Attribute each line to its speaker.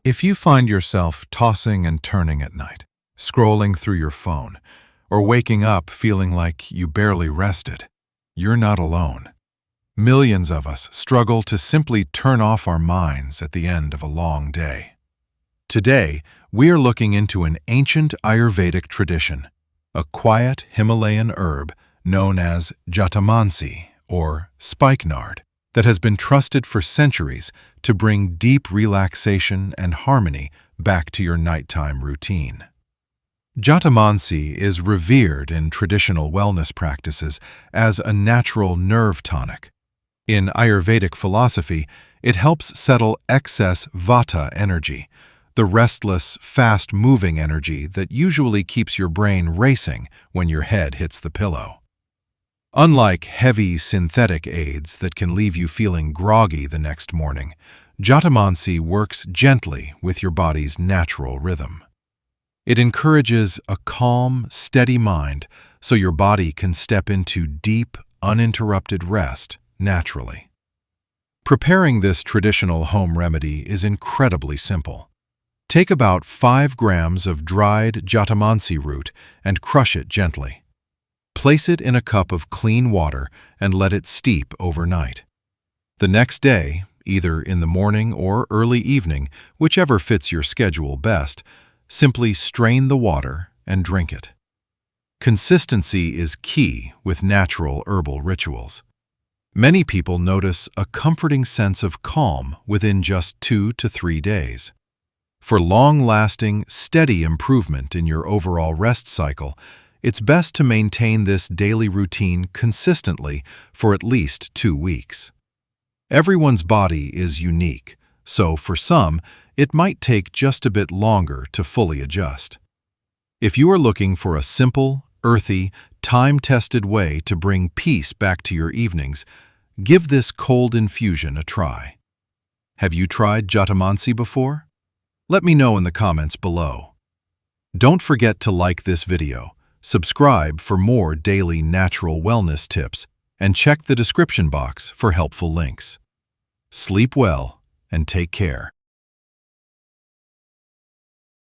Speaker 1: If you find yourself tossing and turning at night, scrolling through your phone, or waking up feeling like you barely rested, you're not alone. Millions of us struggle to simply turn off our minds at the end of a long day. Today, we are looking into an ancient Ayurvedic tradition, a quiet Himalayan herb known as Jatamansi or Spikenard that has been trusted for centuries to bring deep relaxation and harmony back to your nighttime routine. Jatamansi is revered in traditional wellness practices as a natural nerve tonic. In Ayurvedic philosophy, it helps settle excess vata energy, the restless, fast-moving energy that usually keeps your brain racing when your head hits the pillow. Unlike heavy synthetic aids that can leave you feeling groggy the next morning, Jatamansi works gently with your body's natural rhythm. It encourages a calm, steady mind so your body can step into deep, uninterrupted rest naturally. Preparing this traditional home remedy is incredibly simple. Take about 5 grams of dried Jatamansi root and crush it gently. Place it in a cup of clean water and let it steep overnight. The next day, either in the morning or early evening, whichever fits your schedule best, simply strain the water and drink it. Consistency is key with natural herbal rituals. Many people notice a comforting sense of calm within just 2 to 3 days. For long-lasting, steady improvement in your overall rest cycle, it's best to maintain this daily routine consistently for at least 2 weeks. Everyone's body is unique, so for some, it might take just a bit longer to fully adjust. If you are looking for a simple, earthy, time-tested way to bring peace back to your evenings, give this cold infusion a try. Have you tried Jatamansi before? Let me know in the comments below. Don't forget to like this video, subscribe for more daily natural wellness tips, and check the description box for helpful links. Sleep well and take care.